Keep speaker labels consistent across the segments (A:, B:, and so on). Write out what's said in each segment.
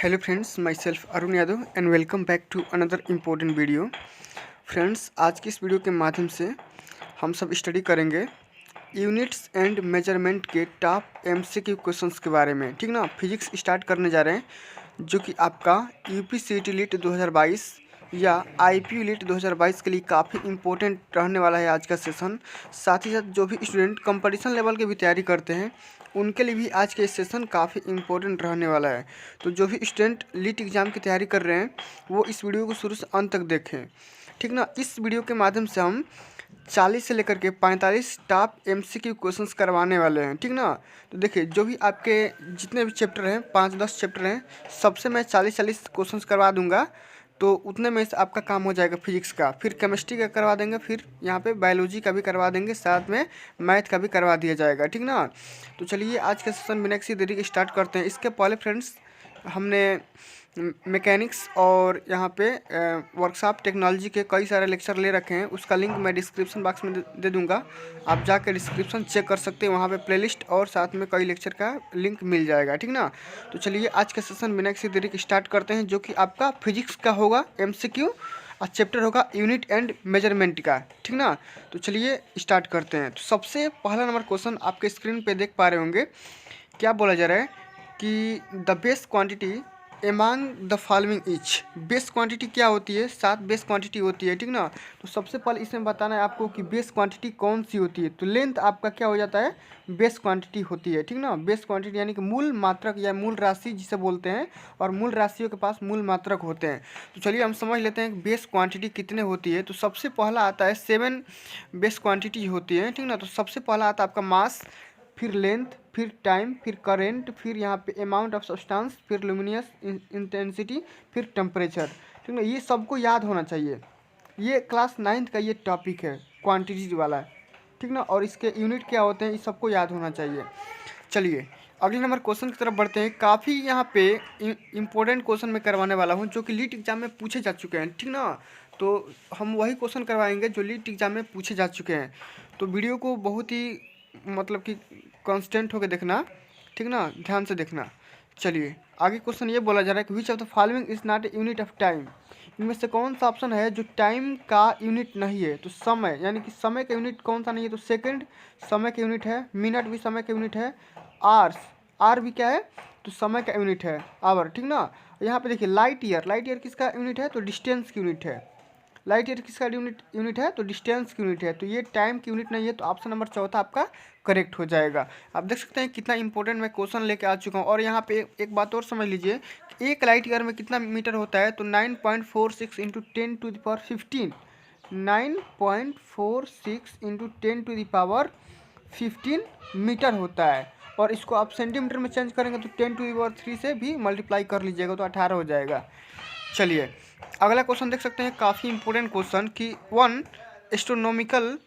A: Hello friends, myself Arun Yadav and welcome back to another important video. Friends, आज की इस video के माध्यम से हम सब स्टडी करेंगे यूनिट्स एंड मेजरमेंट के टॉप एमसीक्यू क्वेश्चंस के बारे में। ठीक ना, फिजिक्स स्टार्ट करने जा रहे हैं जो कि आपका यूपीसीईटी लीट 2022 या आईपीयू लीट 2022 के लिए काफ़ी इंपॉर्टेंट रहने वाला है आज का सेशन। साथ ही साथ जो भी स्टूडेंट कंपटीशन लेवल की भी तैयारी करते हैं उनके लिए भी आज के सेशन काफ़ी इंपॉर्टेंट रहने वाला है। तो जो भी स्टूडेंट लीट एग्ज़ाम की तैयारी कर रहे हैं वो इस वीडियो को शुरू से अंत तक देखें। ठीक ना, इस वीडियो के माध्यम से हम 40 से लेकर के 45 टॉप एमसीक्यू क्वेश्चंस करवाने वाले हैं। ठीक ना, तो देखिए जो भी आपके जितने भी चैप्टर हैं 5-10 चैप्टर हैं, सबसे मैं 40-40 क्वेश्चंस करवा दूंगा। तो उतने में से आपका काम हो जाएगा फिजिक्स का, फिर केमिस्ट्री का करवा देंगे, फिर यहाँ पे बायोलॉजी का भी करवा देंगे, साथ में मैथ का भी करवा दिया जाएगा। ठीक ना, तो चलिए आज का सेशन बिना किसी देरी के स्टार्ट करते हैं। इसके पहले फ्रेंड्स हमने मैकेनिक्स और यहाँ पे वर्कशॉप टेक्नोलॉजी के कई सारे लेक्चर ले रखे हैं, उसका लिंक मैं डिस्क्रिप्शन बॉक्स में दे दूँगा। आप जाकर डिस्क्रिप्शन चेक कर सकते हैं, वहाँ पे प्लेलिस्ट और साथ में कई लेक्चर का लिंक मिल जाएगा। ठीक ना, तो चलिए आज का सेशन बिना किसी देरी के स्टार्ट करते हैं, जो कि आपका फिजिक्स का होगा MCQ और चैप्टर होगा यूनिट एंड मेजरमेंट का। ठीक ना, तो चलिए स्टार्ट करते हैं। तो सबसे पहला नंबर क्वेश्चन आपके स्क्रीन पे देख पा रहे होंगे। क्या बोला जा रहा है कि the base quantity among the following which. Base quantity क्या होती है? 7 बेस क्वांटिटी होती है। ठीक ना, तो सबसे पहले इसमें बताना है आपको कि बेस क्वांटिटी कौन सी होती है। तो लेंथ आपका क्या हो जाता है? बेस क्वांटिटी होती है। ठीक ना, बेस क्वांटिटी यानी कि मूल मात्रक या मूल राशि जिसे बोलते हैं, और मूल राशियों के पास मूल मात्रक होते हैं। तो चलिए हम समझ लेते हैं कि बेस क्वांटिटी कितने होती है। तो सबसे पहला आता है 7 बेस क्वांटिटी होती है। ठीक ना, तो सबसे पहला आता है आपका मास, फिर लेंथ, फिर टाइम, फिर करेंट, फिर यहाँ पे अमाउंट ऑफ सब्सटेंस, फिर लुमिनियस इंटेंसिटी, फिर टेम्परेचर। ठीक है, ये सबको याद होना चाहिए। ये क्लास 9th का ये टॉपिक है, क्वांटिटी वाला। ठीक ना, और इसके यूनिट क्या होते हैं ये सबको याद होना चाहिए। चलिए अगले नंबर क्वेश्चन की तरफ बढ़ते हैं। काफ़ी यहाँ पे इम्पोर्टेंट क्वेश्चन मैं करवाने वाला हूँ जो कि लीट एग्जाम में पूछे जा चुके हैं। ठीक ना, तो हम वही क्वेश्चन करवाएंगे जो लीट एग्जाम में पूछे जा चुके हैं। तो वीडियो को बहुत ही मतलब कि कांस्टेंट होकर देखना। ठीक ना, ध्यान से देखना। चलिए आगे क्वेश्चन ये बोला जा रहा है कि विच of the following is not a unit of time. इनमें से कौन सा ऑप्शन है जो टाइम का यूनिट नहीं है? तो समय, यानी कि समय का यूनिट कौन सा नहीं है? तो सेकंड समय का यूनिट है, मिनट भी समय का यूनिट है, आवर्स, आर भी क्या है? तो समय का यूनिट है, आवर। ठीक ना, यहाँ पे देखिए लाइट ईयर, लाइट ईयर किसका यूनिट है? तो डिस्टेंस की यूनिट है। लाइट ईयर किसका यूनिट है? तो डिस्टेंस की यूनिट है। तो ये टाइम की यूनिट नहीं है, तो ऑप्शन नंबर चौथा आपका करेक्ट हो जाएगा। आप देख सकते हैं कितना इंपॉर्टेंट मैं क्वेश्चन लेके आ चुका हूँ। और यहाँ पे एक बात और समझ लीजिए कि एक लाइट ईयर में कितना मीटर होता है? तो 9.46 इंटू 10⁻15, 9.46 इंटू 10⁻15 मीटर होता है। और इसको आप सेंटीमीटर में चेंज करेंगे तो 10⁻3 से भी मल्टीप्लाई कर लीजिएगा तो 18 हो जाएगा। चलिए अगला क्वेश्चन देख सकते हैं, काफ़ी इंपॉर्टेंट क्वेश्चन कि one astronomical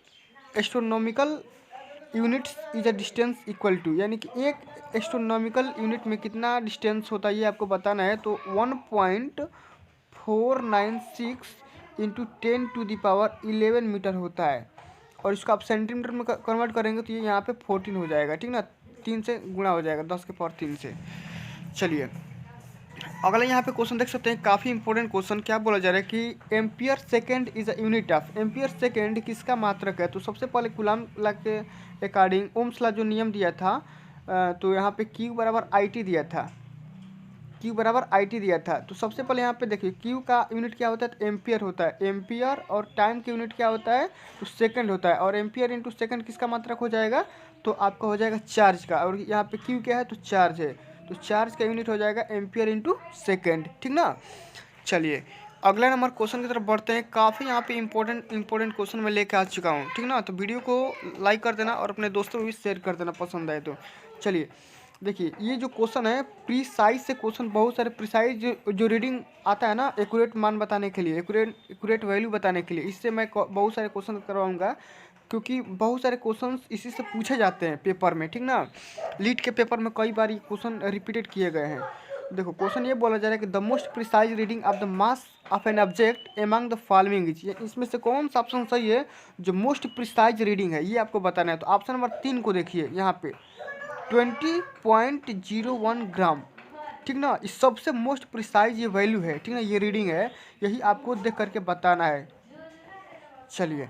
A: units is a distance equal to, यानी कि एक एस्ट्रोनॉमिकल यूनिट में कितना डिस्टेंस होता है ये आपको बताना है। तो 1.496 इंटू 10⁻11 मीटर होता है। और इसको आप सेंटीमीटर में कन्वर्ट करेंगे तो ये यहाँ पे 14 हो जाएगा। ठीक ना, 3 से गुणा हो जाएगा, 10 के पावर 3 से। चलिए अगला यहाँ पे क्वेश्चन देख सकते हैं, काफ़ी इंपॉर्टेंट क्वेश्चन। क्या बोला जा रहा है कि ampere second is a unit of. Ampere second किसका मात्रक है? तो सबसे पहले कूलम लॉ के अकॉर्डिंग ओम्स लॉ जो नियम दिया था, तो यहाँ पे Q बराबर IT दिया था, Q बराबर IT दिया था। तो सबसे पहले यहाँ पे देखिए Q का यूनिट क्या होता है? तो एम्पियर होता है। एम्पियर और टाइम की यूनिट क्या होता है? तो सेकंड होता है। और एम्पियर इंटू सेकंड किसका मात्रक हो जाएगा? तो आपका हो जाएगा चार्ज का। और यहाँ पे Q क्या है? तो चार्ज है। तो चार्ज का यूनिट हो जाएगा एम्पियर इंटू सेकेंड। ठीक ना, चलिए अगला नंबर क्वेश्चन की तरफ बढ़ते हैं। काफ़ी यहाँ पे इंपॉर्टेंट क्वेश्चन मैं लेके आ चुका हूँ। ठीक ना, तो वीडियो को लाइक कर देना और अपने दोस्तों में भी शेयर कर देना पसंद आए तो। चलिए देखिए ये जो क्वेश्चन है प्रीसाइज से क्वेश्चन, बहुत सारे प्रीसाइज जो रीडिंग आता है ना, एक्यूरेट मान बताने के लिए, एक्यूरेट वैल्यू बताने के लिए, इससे मैं बहुत सारे क्वेश्चन करवाऊंगा, क्योंकि बहुत सारे क्वेश्चंस इसी से पूछे जाते हैं पेपर में। ठीक ना, लीट के पेपर में कई बार ये क्वेश्चन रिपीटेड किए गए हैं। देखो क्वेश्चन ये बोला जा रहा है कि the most precise reading of the mass of an object among the following is. इसमें से कौन सा ऑप्शन सही है जो मोस्ट प्रिसाइज रीडिंग है, ये आपको बताना है। तो ऑप्शन नंबर 3 को देखिए, यहाँ पे 20.01 ग्राम, ठीक ना। इस सबसे मोस्ट प्रिसाइज ये वैल्यू है, ठीक ना, ये रीडिंग है, यही आपको देख करके बताना है। चलिए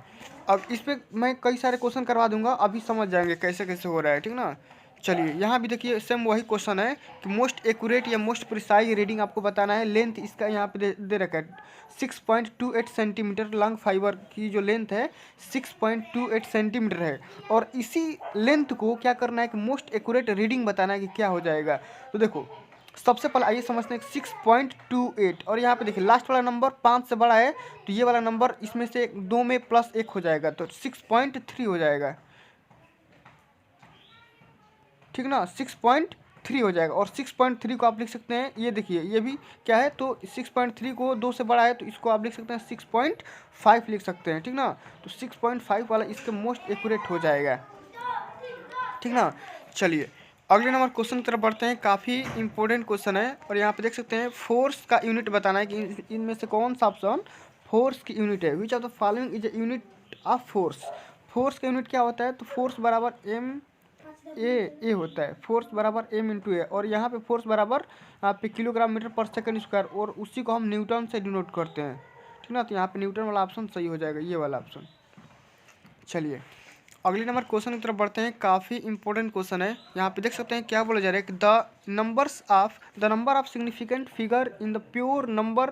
A: अब इस पे मैं कई सारे क्वेश्चन करवा दूंगा, अभी समझ जाएंगे कैसे कैसे हो रहा है, ठीक ना। चलिए यहाँ भी देखिए सेम वही क्वेश्चन है कि मोस्ट एक्यूरेट या मोस्ट प्रिसाइज रीडिंग आपको बताना है। लेंथ इसका यहाँ पे दे रखा है 6.28 सेंटीमीटर। लॉन्ग फाइबर की जो लेंथ है 6.28 सेंटीमीटर है, और इसी लेंथ को क्या करना है कि मोस्ट एक्यूरेट रीडिंग बताना है कि क्या हो जाएगा। तो देखो सबसे पहले आइए समझते हैं 6.28, और यहाँ पे देखिए लास्ट वाला नंबर 5 से बड़ा है, तो ये वाला नंबर इसमें से 2 में प्लस 1 हो जाएगा, तो 6.3 हो जाएगा, ठीक ना। 6.3 हो जाएगा, और 6.3 को आप लिख सकते हैं, ये देखिए ये भी क्या है, तो 6.3 को 2 से बड़ा है, तो इसको आप लिख सकते हैं 6.5 लिख सकते हैं, ठीक ना। तो 6.5 वाला इसके मोस्ट एक्यूरेट हो जाएगा, ठीक ना। चलिए अगले नंबर क्वेश्चन की तरफ बढ़ते हैं। काफ़ी इंपॉर्टेंट क्वेश्चन है, और यहाँ पे देख सकते हैं फोर्स का यूनिट बताना है कि इनमें से कौन सा ऑप्शन फोर्स की यूनिट है। विच of the following is a unit of force. Force का यूनिट क्या होता है, तो फोर्स बराबर एम ए होता है, फोर्स बराबर एम इंटू ए, और यहाँ पे फोर्स बराबर यहाँ पे किलोग्राम मीटर पर सेकंड स्क्वायर, और उसी को हम न्यूटन से डिनोट करते हैं, ठीक ना। तो यहाँ पे न्यूटन वाला ऑप्शन सही हो जाएगा, ये वाला ऑप्शन। चलिए अगले नंबर क्वेश्चन की तरफ बढ़ते हैं। काफ़ी इंपॉर्टेंट क्वेश्चन है, यहाँ पे देख सकते हैं क्या बोला जा रहा है कि the number of significant figure in the pure number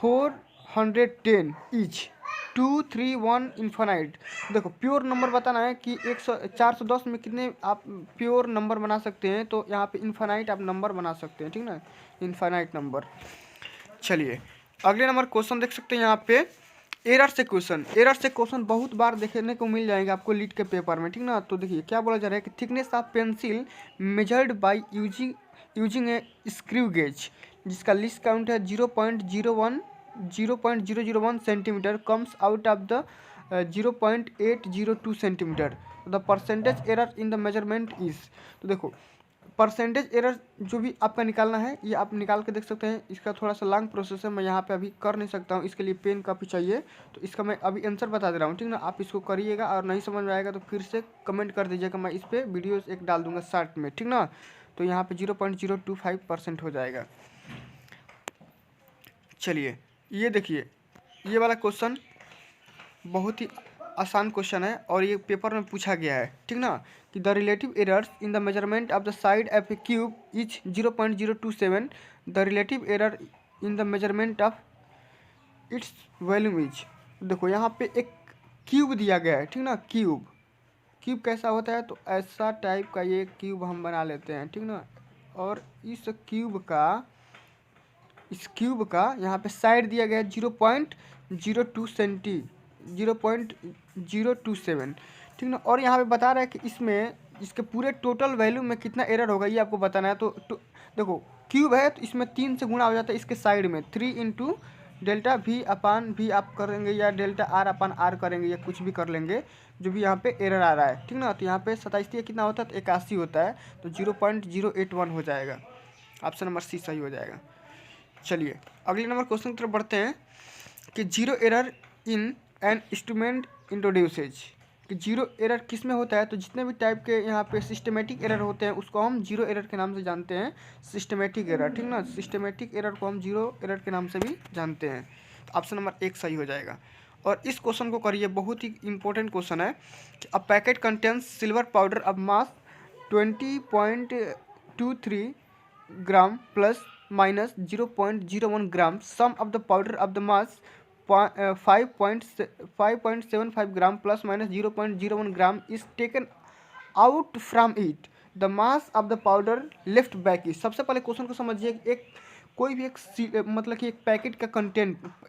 A: 410 etch 2 3 1 infinite. देखो प्योर नंबर बताना है कि 410 में कितने आप प्योर नंबर बना सकते हैं, तो यहाँ पे इन्फानाइट आप नंबर बना सकते हैं, ठीक ना, इन्फानाइट नंबर। चलिए अगले नंबर क्वेश्चन देख सकते हैं यहाँ पे एरर से क्वेश्चन बहुत बार देखने को मिल जाएंगे आपको लीड के पेपर में, ठीक ना। तो देखिए क्या बोला जा रहा है कि thickness of pencil measured by using A screw gauge, जिसका लिस्ट काउंट है 0.001 centimetre, comes out of the 0.802 centimetre. The percentage error in the measurement is. तो देखो परसेंटेज एरर जो भी आपका निकालना है, ये आप निकाल के देख सकते हैं। इसका थोड़ा सा लॉन्ग प्रोसेस है, मैं यहाँ पे अभी कर नहीं सकता हूँ, इसके लिए पेन कापी चाहिए, तो इसका मैं अभी आंसर बता दे रहा हूँ, ठीक ना। आप इसको करिएगा, और नहीं समझ में आएगा तो फिर से कमेंट कर दीजिएगा, मैं इस पर वीडियो एक डाल दूंगा शॉर्ट में, ठीक ना। तो यहाँ पे 0.025% हो जाएगा। चलिए ये देखिए ये वाला क्वेश्चन बहुत ही आसान क्वेश्चन है, और ये पेपर में पूछा गया है, ठीक ना, कि the relative errors in the measurement of the side of A cube is 0.027। The relative error in the measurement of its volume is. देखो यहाँ पे एक क्यूब दिया गया है, ठीक ना। क्यूब कैसा होता है, तो ऐसा टाइप का ये क्यूब हम बना लेते हैं, ठीक ना। और इस क्यूब का यहाँ पे साइड दिया गया है 0.02 ठीक ना। और यहाँ पे बता रहा है कि इसमें इसके पूरे टोटल वैल्यू में कितना एरर होगा, ये आपको बताना है। तो देखो क्यूब है, तो इसमें 3 से गुणा हो जाता है इसके साइड में, 3 into delta v upon v आप करेंगे, या डेल्टा आर अपान आर करेंगे, या कुछ भी कर लेंगे, जो भी यहाँ पे एरर आ रहा है, ठीक ना। तो यहाँ पे 27 कितना होता है, तो 81 होता है, तो 0.081 हो जाएगा, ऑप्शन नंबर सी सही हो जाएगा। चलिए अगले नंबर क्वेश्चन की तरफ बढ़ते हैं कि zero error in an instrument इंट्रोड्यूसेज, कि जीरो एरर किस में होता है, तो जितने भी टाइप के यहाँ पे सिस्टमेटिक एरर होते हैं उसको हम जीरो एरर के नाम से जानते हैं, सिस्टमेटिक एरर, ठीक ना। सिस्टमेटिक एरर को हम जीरो एरर के नाम से भी जानते हैं, तो ऑप्शन नंबर 1 सही हो जाएगा। और इस क्वेश्चन को करिए, बहुत ही इंपॉर्टेंट क्वेश्चन है कि a packet contains silver powder of mass 20.23 gram plus minus 0.01 gram, sum of the powder of the mass 5.75 gram plus minus 0.01 gram is taken out from it, the mass of the powder left back is। सबसे पहले question को समझिए, एक कोई भी एक मतलब कि एक पैकेट का कंटेनर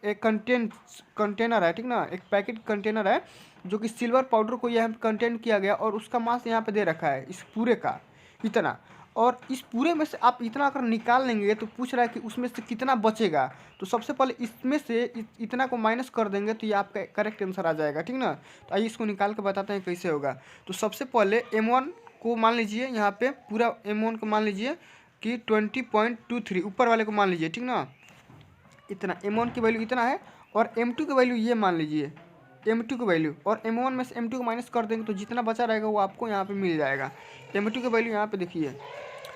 A: है, ठीक ना। एक पैकेट कंटेनर है जो कि सिल्वर पाउडर को यहाँ पे कंटेंट किया गया, और उसका मास यहाँ पे दे रखा है इस पूरे का इतना, और इस पूरे में से आप इतना अगर निकाल लेंगे तो पूछ रहा है कि उसमें से कितना बचेगा। तो सबसे पहले इसमें से इतना को माइनस कर देंगे, तो ये आपका करेक्ट आंसर आ जाएगा, ठीक ना। तो आइए इसको निकाल के बताते हैं कैसे होगा। तो सबसे पहले m1 को मान लीजिए, यहाँ पे पूरा m1 को मान लीजिए कि 20.23, ऊपर वाले को मान लीजिए, ठीक ना। इतना m1 की वैल्यू इतना है, और m2 की वैल्यू ये मान लीजिए m2 की वैल्यू, और m1 में से m2 को माइनस कर देंगे तो जितना बचा रहेगा वो आपको यहाँ पे मिल जाएगा। m2 की वैल्यू यहाँ पे देखिए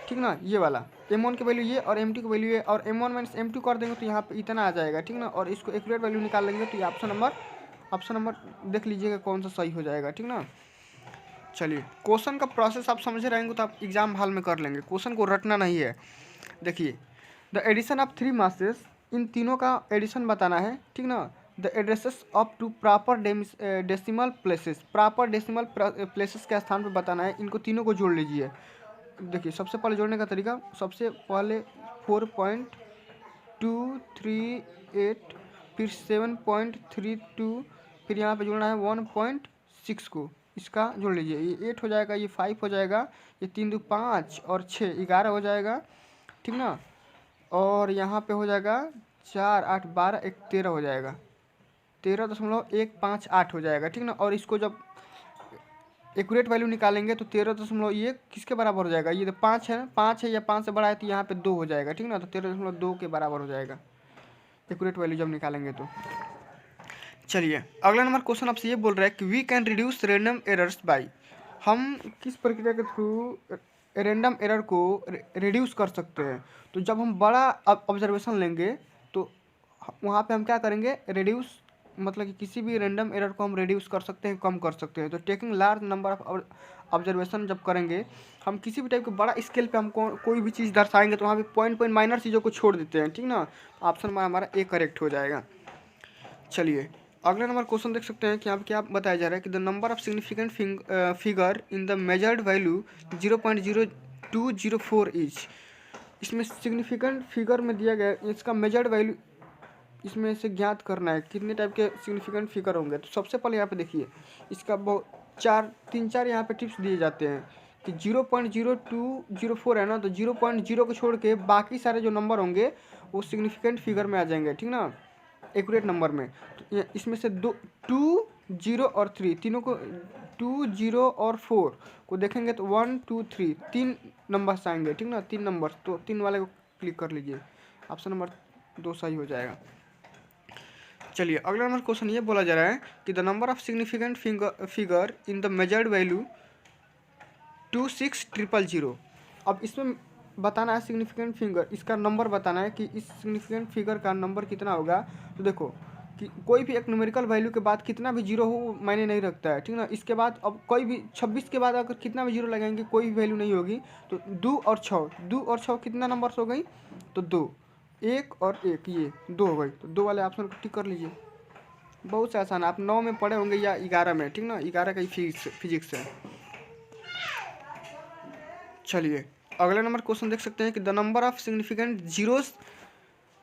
A: ठीक ना, ये वाला M1 की वैल्यू ये और M2 की वैल्यू ये, और M1 माइनस M2 कर देंगे तो यहाँ पे इतना आ जाएगा, ठीक ना। और इसको एक्यूरेट वैल्यू निकाल लेंगे तो ये ऑप्शन नंबर देख लीजिएगा कौन सा सही हो जाएगा, ठीक ना। चलिए, क्वेश्चन का प्रोसेस आप समझे रहेंगे तो आप एग्जाम हॉल में कर लेंगे, क्वेश्चन को रटना नहीं है। देखिए, द एडिशन ऑफ 3 मासेस, इन तीनों का एडिशन बताना है, ठीक ना। The addresses of to proper decimal places, proper decimal places के स्थान पर बताना है, इनको तीनों को जोड़ लीजिए। देखिए, सबसे पहले जोड़ने का तरीका, सबसे पहले 4.238, फिर 7.32, फिर यहाँ पे जोड़ना है 1.6 को, इसका जोड़ लीजिए। ये 8 हो जाएगा, ये 5 हो जाएगा, ये 3 2 5 और 6 11 हो जाएगा, ठीक ना। और यहाँ पे हो जाएगा 4 8 12 1 13 हो जाएगा, 13.158 हो जाएगा, ठीक ना। और इसको जब एक्यूरेट वैल्यू निकालेंगे तो 13.1 किसके बराबर हो जाएगा, ये तो 5 है ना, 5 है या 5 से बड़ा है तो यहाँ पे 2 हो जाएगा, ठीक ना। तो 13.2 के बराबर हो जाएगा एक्यूरेट वैल्यू जब निकालेंगे तो। चलिए, अगला नंबर क्वेश्चन आपसे ये बोल रहा है कि we can reduce random errors by, हम किस प्रक्रिया के थ्रू रैंडम एरर को रिड्यूस कर सकते हैं। तो जब हम बड़ा ऑब्जर्वेशन लेंगे तो वहाँ पे हम क्या करेंगे, रिड्यूस, मतलब कि किसी भी रैंडम एरर को हम रिड्यूस कर सकते हैं, कम कर सकते हैं। तो taking large number of observation जब करेंगे, हम किसी भी टाइप के बड़ा स्केल पे हम कोई भी चीज़ दर्शाएंगे तो वहाँ पे पॉइंट माइनर चीज़ों को छोड़ देते हैं, ठीक ना। तो ऑप्शन में हमारा ए करेक्ट हो जाएगा। चलिए, अगला नंबर क्वेश्चन देख सकते हैं कि यहाँ पे क्या बताया जा रहा है कि the number of significant figure in the measured value 0.0204 is, इसमें सिग्निफिकेंट फिगर में दिया गया है, इसका मेजर्ड वैल्यू इसमें से ज्ञात करना है कितने टाइप के सिग्निफिकेंट फिगर होंगे। तो सबसे पहले यहाँ पे देखिए, इसका बहुत 3-4 यहाँ पे टिप्स दिए जाते हैं कि 0.0204 है ना, तो 0.0 को छोड़ के बाकी सारे जो नंबर होंगे वो सिग्निफिकेंट फिगर में आ जाएंगे, ठीक ना, एक्यूरेट नंबर में। तो इसमें से 2 0 और 3 तीनों को, 2 0 और 4 को देखेंगे तो 1 2 3 3 नंबर्स आएंगे, ठीक ना, 3 नंबर, तो 3 वाले को क्लिक कर लीजिए, ऑप्शन नंबर 2 सही हो जाएगा। चलिए, अगला नंबर क्वेश्चन ये बोला जा रहा है कि the number of significant figure in the measured value 26000। अब इसमें बताना है सिग्निफिकेंट फिगर, इसका नंबर बताना है कि इस सिग्निफिकेंट फिगर का नंबर कितना होगा। तो देखो कि कोई भी एक न्यूमेरिकल वैल्यू के बाद कितना भी जीरो हो मायने नहीं रखता है, ठीक ना। इसके बाद अब कोई भी 26 के बाद अगर कितना भी जीरो लगाएंगे कोई भी वैल्यू नहीं होगी। तो 2 और 6 कितना नंबर्स हो गई, तो 2, 1 और 1, ये 2 हो गई। तो 2 वाले ऑप्शन को टिक कर लीजिए, बहुत से आसान, आप 9 में पढ़े होंगे या 11 में, ठीक ना, 11 का ही फिजिक्स है। चलिए, अगला नंबर क्वेश्चन देख सकते हैं कि the number of significant zeros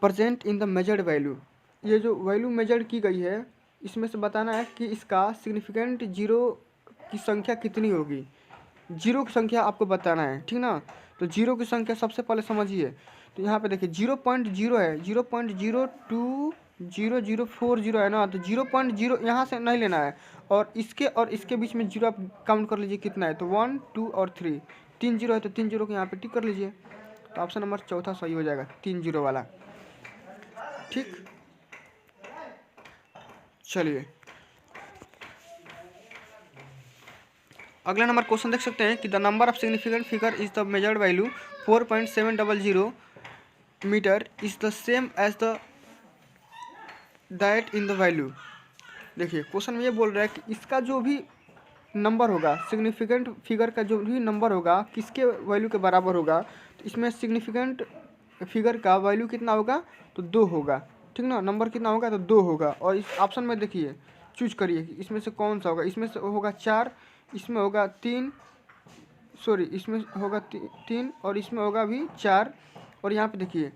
A: present in the measured value, ये जो वैल्यू मेजर्ड की गई है इसमें से बताना है कि इसका सिग्निफिकेंट जीरो की संख्या कितनी होगी। जीरो की संख्या आपको बताना है, ठीक ना। तो जीरो की संख्या सबसे पहले समझिए, तो यहाँ पे देखिए 0.0 है, 0.020040 है ना, तो 0.0 यहाँ से नहीं लेना है, और इसके बीच में जीरो आप काउंट कर लीजिए कितना है, तो 1 2 और 3, 3 जीरो है, तो 3 जीरो को यहाँ पे टिक कर लीजिए। तो ऑप्शन नंबर 4 सही हो जाएगा, 3 जीरो वाला, ठीक। चलिए, अगला नंबर क्वेश्चन देख सकते हैं कि the number of significant figure is the measured value 4.700 meter is the same as the that in the value. देखिए, क्वेश्चन में ये बोल रहा है कि इसका जो भी नंबर होगा, सिग्निफिकेंट फिगर का जो भी नंबर होगा किसके वैल्यू के बराबर होगा। तो इसमें सिग्निफिकेंट फिगर का वैल्यू कितना होगा, तो 2 होगा, ठीक ना। नंबर कितना होगा, तो 2 होगा। और इस ऑप्शन में देखिए, चूज करिए कि इसमें से कौन सा होगा। इसमें से होगा 4, इसमें होगा 3, सॉरी इसमें होगा 3 और इसमें होगा भी 4। और यहाँ पे देखिए,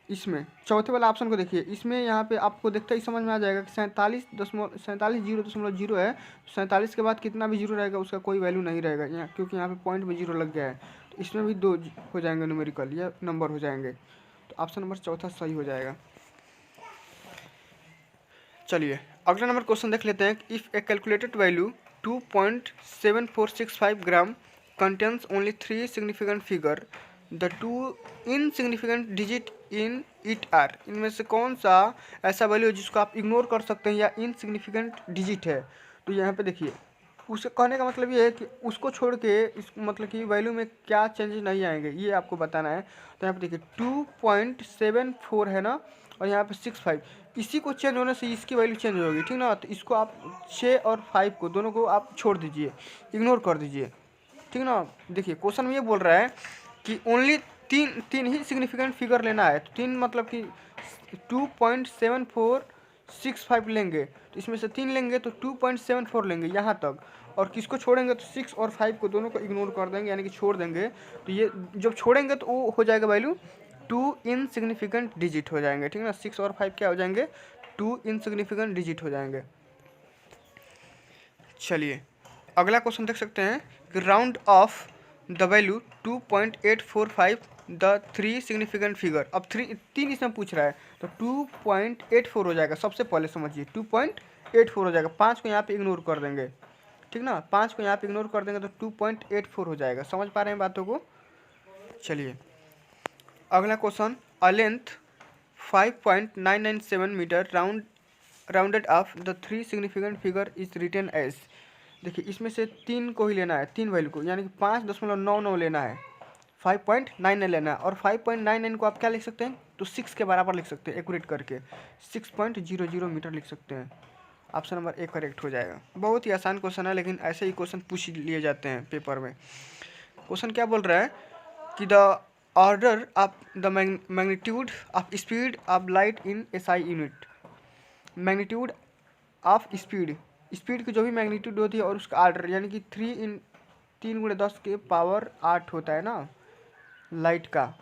A: इसमें चौथे वाला ऑप्शन को देखिए, इसमें यहाँ पे आपको देखते ही समझ में आ जाएगा कि 47.0 है। 47 के बाद कितना भी जीरो रहेगा उसका कोई वैल्यू नहीं रहेगा यहाँ, क्योंकि यहाँ पे पॉइंट में जीरो लग गया है। तो इसमें भी 2 हो जाएंगे न्यूमेरिकल, या नंबर हो जाएंगे। तो ऑप्शन नंबर 4 सही हो जाएगा। चलिए, अगला नंबर क्वेश्चन देख लेते हैं। If a calculated value 2.7465 gram contains only 3 significant figure, the 2 insignificant digit in it are, इनमें से कौन सा ऐसा वैल्यू है जिसको आप इग्नोर कर सकते हैं या इनसिग्निफिकेंट डिजिट है। तो यहाँ पे देखिए, उसे कहने का मतलब ये है कि उसको छोड़ के इस मतलब कि वैल्यू में क्या चेंजेस नहीं आएंगे, ये आपको बताना है। तो यहाँ पे देखिए 2.74 है ना, और यहाँ पे 65, इसी को चेंज होने से इसकी वैल्यू चेंज होगी, ठीक ना। तो इसको आप 6 और 5 को दोनों को आप छोड़ दीजिए, इग्नोर कर दीजिए, ठीक ना। देखिए क्वेश्चन में ये बोल रहा है कि ओनली तीन तीन ही सिग्निफिकेंट फिगर लेना है। तो तीन मतलब कि 2.7465 लेंगे, तो इसमें से 3 लेंगे तो 2.74 लेंगे यहाँ तक, और किसको छोड़ेंगे तो 6 और 5 को दोनों को इग्नोर कर देंगे, यानी कि छोड़ देंगे। तो ये जब छोड़ेंगे तो वो हो जाएगा वैल्यू 2 इनसिग्निफिकेंट डिजिट हो जाएंगे, ठीक ना। 6 और 5 क्या हो जाएंगे, 2 इनसिग्निफिकेंट डिजिट हो जाएंगे। चलिए अगला क्वेश्चन देख सकते हैं कि round of the value 2.845 the 3 significant figure. अब तीन इसमें पूछ रहा है, तो 2.84 हो जाएगा। सबसे पहले समझिए 2.84 हो जाएगा, 5 को यहाँ पे इग्नोर कर देंगे, ठीक ना। 5 को यहाँ पे इग्नोर कर देंगे तो 2.84 हो जाएगा। समझ पा रहे हैं बातों को। चलिए अगला question, a length 5.997 meter rounded off the 3 significant figure is written as. देखिए इसमें से 3 को ही लेना है, 3 वैल्यू को, यानी कि 5.99 लेना है, 5.99 लेना है। और 5.99 को आप क्या लिख सकते हैं, तो 6 के बराबर लिख सकते हैं, एक्यूरेट करके 6.00 मीटर लिख सकते हैं। ऑप्शन नंबर ए करेक्ट हो जाएगा। बहुत ही आसान क्वेश्चन है, लेकिन ऐसे ही क्वेश्चन पूछ लिए जाते हैं पेपर में। क्वेश्चन क्या बोल रहा है कि the order of the magnitude of speed of light in SI unit. Magnitude of speed, speed की जो भी मैग्नीट्यूड होती है और उसका आर्डर, यानी कि 3 × 10 के पावर 8 होता है ना लाइट का।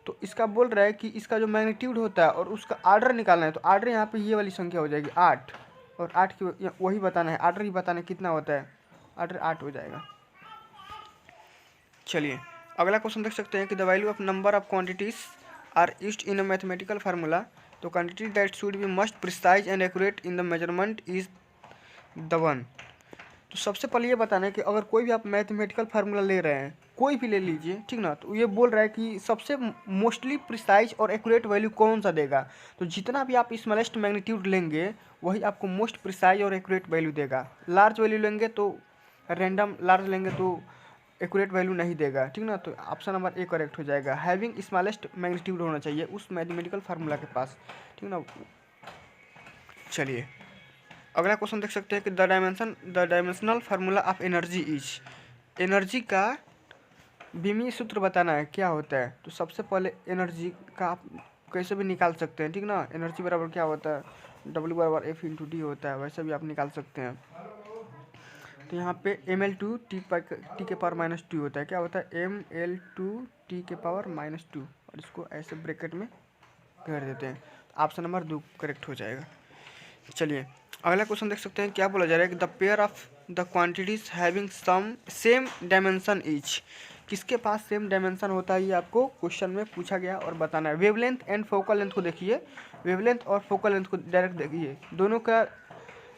A: तो इसका बोल रहा है कि इसका जो मैग्नीट्यूड होता है और उसका आर्डर निकालना है। तो आर्डर यहाँ पे ये वाली संख्या हो जाएगी 8, और 8 की वही बताना है, आर्डर ही बताना है कितना होता है, आर्डर 8 हो जाएगा। चलिए अगला क्वेश्चन देख सकते हैं कि the value of number of quantities are used in a mathematical formula. तो quantity that should be must precise and accurate in the measurement is the one. तो सबसे पहले ये बताना है कि अगर कोई भी आप मैथमेटिकल फार्मूला ले रहे हैं, कोई भी ले लीजिए, ठीक ना। तो ये बोल रहा है कि सबसे मोस्टली प्रिसाइज और एक्यूरेट वैल्यू कौन सा देगा। तो जितना भी आप स्मॉलेस्ट मैग्नीट्यूड लेंगे वही आपको मोस्ट प्रिसाइज और एक्यूरेट वैल्यू देगा। लार्ज वैल्यू लेंगे तो रैंडम लार्ज लेंगे तो एक्यूरेट वैल्यू नहीं देगा, ठीक ना। तो ऑप्शन नंबर ए करेक्ट हो जाएगा। हैविंग स्मॉलेस्ट मैग्नीट्यूड होना चाहिए उस मैथमेटिकल फार्मूला के पास, ठीक ना। चलिए अगला क्वेश्चन देख सकते हैं कि the dimensional formula of energy is. Energy का बीमी सूत्र बताना है क्या होता है। तो सबसे पहले एनर्जी का आप कैसे भी निकाल सकते हैं, ठीक ना। एनर्जी बराबर क्या होता है, W बराबर F × D होता है, वैसे भी आप निकाल सकते हैं। तो यहाँ पे ml2 टी के पावर -2 होता है। क्या होता है, ml2 टी के पावर -2, और इसको ऐसे ब्रैकेट में घेर देते हैं। ऑप्शन नंबर 2 करेक्ट हो जाएगा। चलिए अगला क्वेश्चन देख सकते हैं, क्या बोला जा रहा है कि the pair of the quantities having some same dimension each. किसके पास सेम डायमेंशन होता है, ये आपको क्वेश्चन में पूछा गया और बताना है। वेवलेंथ एंड फोकल लेंथ को देखिए, वेवलेंथ और फोकल लेंथ को डायरेक्ट देखिए, दोनों का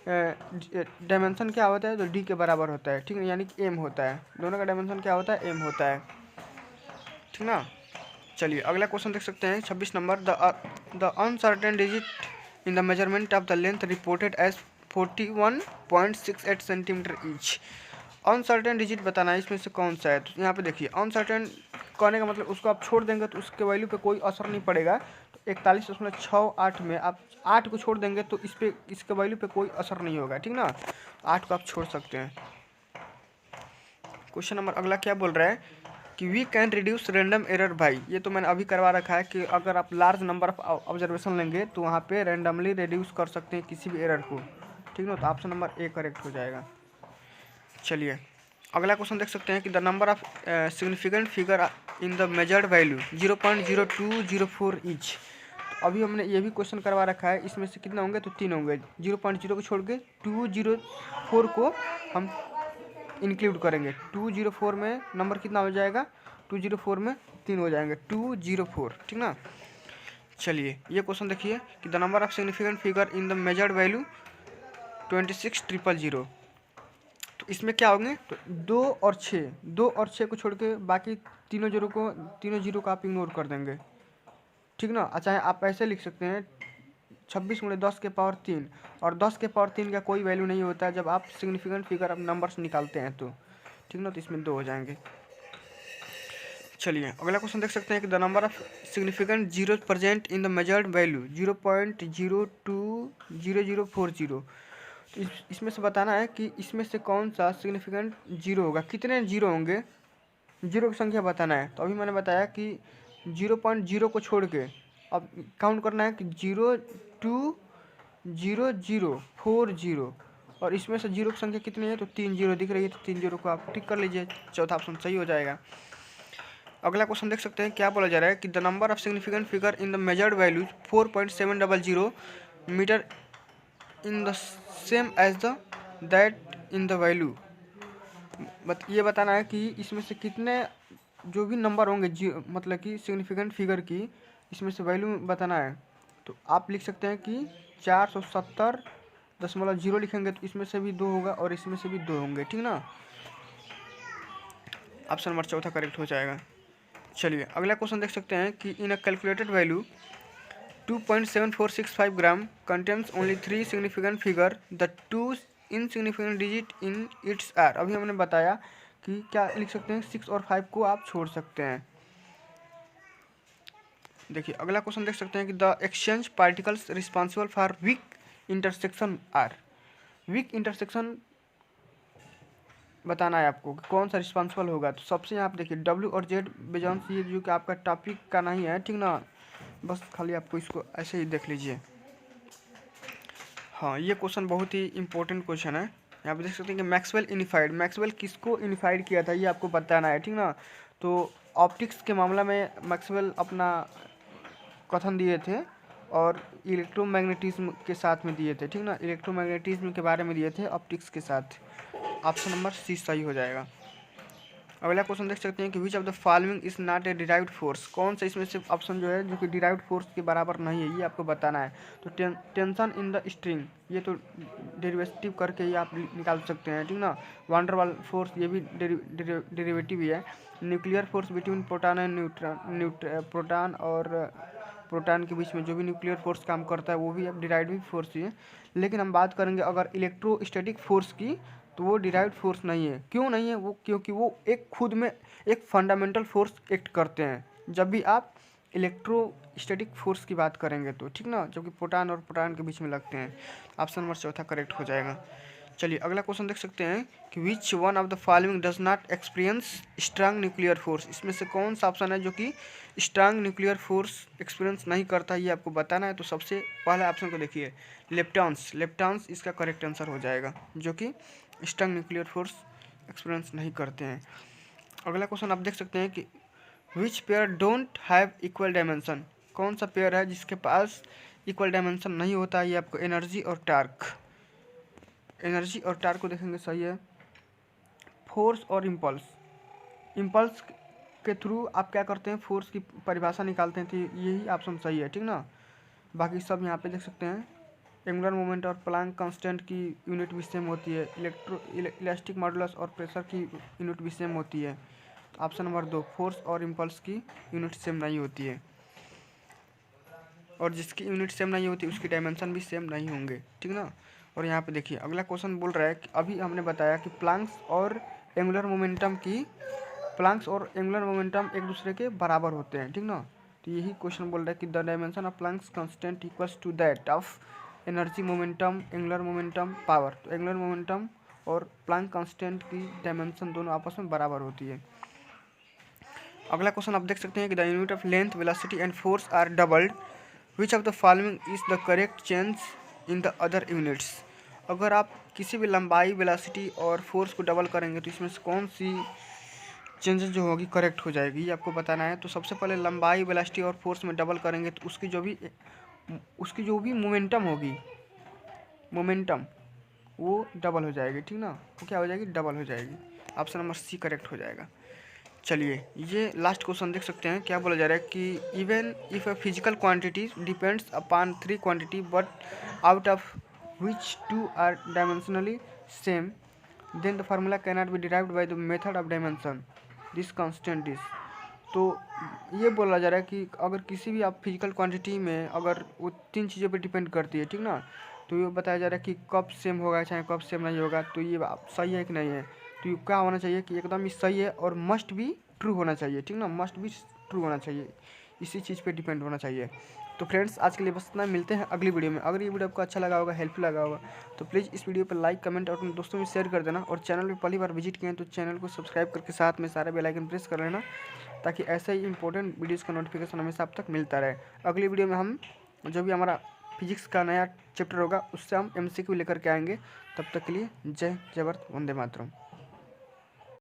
A: डायमेंशन क्या होता है, तो डी के बराबर होता है, ठीक है, यानी कि एम होता है। दोनों का डायमेंशन क्या होता है, एम होता है, ठीक ना। चलिए अगला क्वेश्चन देख सकते हैं 26 number, the uncertain digit in the measurement of the length reported as 41.68 centimeter each. Uncertain digit बताना है, इसमें से कौन सा है। तो यहाँ पे देखिए अनसर्टेन कहने का मतलब उसको आप छोड़ देंगे तो उसके वैल्यू पे कोई असर नहीं पड़ेगा। तो 41.68 में आप 8 को छोड़ देंगे तो इसके वैल्यू पे कोई असर नहीं होगा, ठीक ना। 8 को आप छोड़ सकते हैं। क्वेश्चन नंबर अगला क्या बोल रहा है कि we can reduce random error by. ये तो मैंने अभी करवा रखा है कि अगर आप लार्ज नंबर ऑफ ऑब्जर्वेशन लेंगे तो वहाँ पे रैंडमली रिड्यूस कर सकते हैं किसी भी एरर को, ठीक ना। तो ऑप्शन नंबर ए करेक्ट हो जाएगा। चलिए अगला क्वेश्चन देख सकते हैं कि the number of significant figure in the measured value 0.0204 each. तो अभी हमने ये भी क्वेश्चन करवा रखा है, इसमें से कितना होंगे, तो 3 होंगे। 0.0 को छोड़ के 204 को हम इंक्लूड करेंगे। 204 में नंबर कितना हो जाएगा, 204 में 3 हो जाएंगे, 204, ठीक ना। चलिए ये क्वेश्चन देखिए कि the number of significant figure in the measured value 26,000। तो इसमें क्या होंगे, तो 2 और 6 को छोड़ के बाकी तीनों जीरो को आप इग्नोर कर देंगे, ठीक ना। अच्छा आप ऐसे लिख सकते हैं 26×10⁻³ और 10⁻³ का कोई वैल्यू नहीं होता है जब आप सिग्निफिकेंट फिगर ऑफ नंबर्स निकालते हैं तो, ठीक ना। तो इसमें 2 हो जाएंगे। चलिए अगला क्वेश्चन देख सकते हैं कि the number of significant zero present in the measured value 0.020040। तो इसमें से बताना है कि इसमें से कौन सा सिग्निफिकेंट जीरो होगा, कितने जीरो होंगे, जीरो की संख्या बताना है। तो अभी मैंने बताया कि 0.0 को छोड़ के अब काउंट करना है कि 0200040 और इसमें से जीरो की संख्या कितनी है, तो 3 जीरो दिख रही है, तो 3 जीरो को आप टिक कर लीजिए, चौथा ऑप्शन सही हो जाएगा। अगला क्वेश्चन देख सकते हैं, क्या बोला जा रहा है कि the number of significant figure in the measured values 4.700 meter in the same as the that in the value. ये बताना है कि इसमें से कितने जो भी नंबर होंगे मतलब कि सिग्निफिकेंट फिगर की, इसमें से वैल्यू बताना है। तो आप लिख सकते हैं कि 470.0 लिखेंगे तो इसमें से भी 2 होगा और इसमें से भी 2 होंगे, ठीक ना। ऑप्शन नंबर चौथा करेक्ट हो जाएगा। चलिए अगला क्वेश्चन देख सकते हैं कि in a calculated value 2.7465 gram contains only 3 significant figure, the 2 insignificant digit in its are. अभी हमने बताया कि क्या लिख सकते हैं, 6 और 5 को आप छोड़ सकते हैं। देखिए अगला क्वेश्चन देख सकते हैं कि the exchange particles responsible for weak intersection are. Weak intersection बताना है आपको कि कौन सा रिस्पॉन्सिबल होगा। तो सबसे यहाँ पे देखिए W और Z बेजॉन्स, ये जो कि आपका टॉपिक का नहीं है, ठीक ना, बस खाली आपको इसको ऐसे ही देख लीजिए। हाँ ये क्वेश्चन बहुत ही इंपॉर्टेंट क्वेश्चन है। यहाँ पे देख सकते हैं कि मैक्सवेल यूनिफाइड, मैक्सवेल किसको यूनिफाइड किया था ये आपको बताना है, ठीक ना। तो ऑप्टिक्स के मामला में मैक्सवेल अपना कथन दिए थे और इलेक्ट्रोमैग्नेटिज्म के साथ में दिए थे, ठीक ना, इलेक्ट्रोमैग्नेटिज्म के बारे में दिए थे ऑप्टिक्स के साथ। ऑप्शन नंबर सी सही हो जाएगा। अगला क्वेश्चन देख सकते हैं कि विच of the following is not a derived force. कौन सा इसमें से ऑप्शन जो है जो कि डिराइव्ड फोर्स के बराबर नहीं है, ये आपको बताना है। तो टेंशन इन द स्ट्रिंग, ये तो डेरिवेटिव करके ही आप निकाल सकते हैं, ठीक ना। वंडरवाल फोर्स, ये भी डेरिवेटिव ही है। Nuclear force between proton and proton और प्रोटॉन के बीच में जो भी न्यूक्लियर फोर्स काम करता है वो भी अब डिराइव्ड फोर्स ही है। लेकिन हम बात करेंगे अगर इलेक्ट्रोस्टैटिक फोर्स की, तो वो डिराइव्ड फोर्स नहीं है। क्यों नहीं है वो, क्योंकि वो एक खुद में एक फंडामेंटल फोर्स एक्ट करते हैं जब भी आप इलेक्ट्रोस्टैटिक फोर्स की बात करेंगे तो, ठीक ना, जो कि प्रोटॉन और प्रोटॉन के बीच में लगते हैं। ऑप्शन नंबर चौथा करेक्ट हो जाएगा। चलिए अगला क्वेश्चन देख सकते हैं कि which one of the following does not experience strong nuclear force. इसमें से कौन सा ऑप्शन है जो कि स्ट्रांग न्यूक्लियर फोर्स एक्सपीरियंस नहीं करता, ये आपको बताना है। तो सबसे पहला ऑप्शन को देखिए, लेप्टॉन्स, लेप्टॉन्स इसका करेक्ट आंसर हो जाएगा, जो कि स्ट्रांग न्यूक्लियर फोर्स एक्सपीरियंस नहीं करते हैं। अगला क्वेश्चन आप देख सकते हैं कि which pair don't have equal dimension. कौन सा पेयर है जिसके पास इक्वल डायमेंशन नहीं होता है, ये आपको एनर्जी और टार्क, एनर्जी और टार्क को देखेंगे सही है। फोर्स और इम्पल्स, इम्पल्स के थ्रू आप क्या करते हैं, फोर्स की परिभाषा निकालते हैं, तो यही ऑप्शन सही है, ठीक ना। बाकी सब यहाँ पे देख सकते हैं। एंगुलर मोमेंट और प्लांक कांस्टेंट की यूनिट भी सेम होती है। इलास्टिक मॉडुलस और प्रेशर की यूनिट भी सेम होती है। ऑप्शन नंबर 2, फोर्स और इम्पल्स की यूनिट सेम नहीं होती है, और जिसकी यूनिट सेम नहीं होती उसकी डायमेंशन भी सेम नहीं होंगे, ठीक ना। और यहाँ पे देखिए अगला क्वेश्चन बोल रहा है कि अभी हमने बताया कि प्लांक्स और एंगुलर मोमेंटम एक दूसरे के बराबर होते हैं, ठीक ना। तो यही क्वेश्चन बोल रहा है कि the dimension of Planck's constant equals to that of energy momentum angular momentum power. तो एंगुलर मोमेंटम और प्लांक कांस्टेंट की डायमेंशन दोनों आपस में बराबर होती है। अगला क्वेश्चन आप देख सकते हैं कि the unit of length, velocity and force are doubled, which of the following is the correct change in the other units. अगर आप किसी भी लंबाई, वेलोसिटी और फोर्स को डबल करेंगे तो इसमें से कौन सी चेंजेस जो होगी करेक्ट हो जाएगी, ये आपको बताना है। तो सबसे पहले लंबाई, वेलोसिटी और फोर्स में डबल करेंगे तो उसकी जो भी मोमेंटम होगी, मोमेंटम वो डबल हो जाएगी, ठीक ना, वो क्या हो जाएगी, डबल हो जाएगी। ऑप्शन नंबर सी करेक्ट हो जाएगा। चलिए ये लास्ट क्वेश्चन देख सकते हैं, क्या बोला जा रहा है कि even if a physical quantity depends upon 3 quantity but out of which 2 are dimensionally same, then the formula can not be derived by the method of dimension this constant is. तो ये बोला जा रहा है कि अगर किसी भी आप फिजिकल क्वांटिटी में अगर वो 3 चीज़ों पे डिपेंड करती है, ठीक ना। तो ये बताया जा रहा है कि कब सेम होगा चाहे कब सेम नहीं होगा, तो ये सही है कि नहीं है। तो ये क्या होना चाहिए कि एकदम ही सही है और मस्ट भी ट्रू होना चाहिए, ठीक ना, मस्ट भी ट्रू होना चाहिए, इसी चीज़ पे डिपेंड होना चाहिए। तो फ्रेंड्स आज के लिए बस इतना, मिलते हैं अगली वीडियो में। अगर ये वीडियो आपको अच्छा लगा होगा, हेल्पफुल लगा होगा, तो प्लीज़ इस वीडियो पर लाइक कमेंट और अपने दोस्तों में शेयर कर देना। और चैनल पे पहली बार विजिट किए हैं तो चैनल को सब्सक्राइब करके साथ में सारा बेल आइकन प्रेस कर लेना, ताकि ऐसे ही इंपॉर्टेंट वीडियोज़ का नोटिफिकेशन हमेशा आप तक मिलता रहे। अगली वीडियो में हम जो भी हमारा फिजिक्स का नया चैप्टर होगा उससे हम MCQ लेकर के आएंगे। तब तक के लिए जय जय भारत, वंदे मातरम।